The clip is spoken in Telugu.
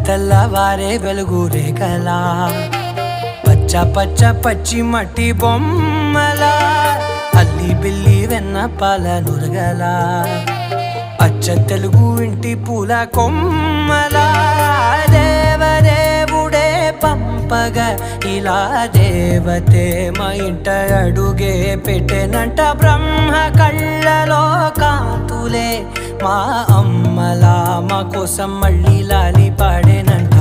తెల్లవారే వెలుగు రేఖలా పచ్చ పచ్చ పచ్చి మట్టి బొమ్మలా అల్లి బిల్లి వెన్న పాల నురగలా అచ్చ తెలుగు ఇంటి పూల కొమ్మలా దేవదేవుడే పంపగా ఇలా దేవతే మా ఇంట అడుగే పెట్టెనంట బ్రహ్మ కళ్ళలో కాంతులే మా అమ్మలా మా కోసం మళ్ళీ లాలి పాడేనంట.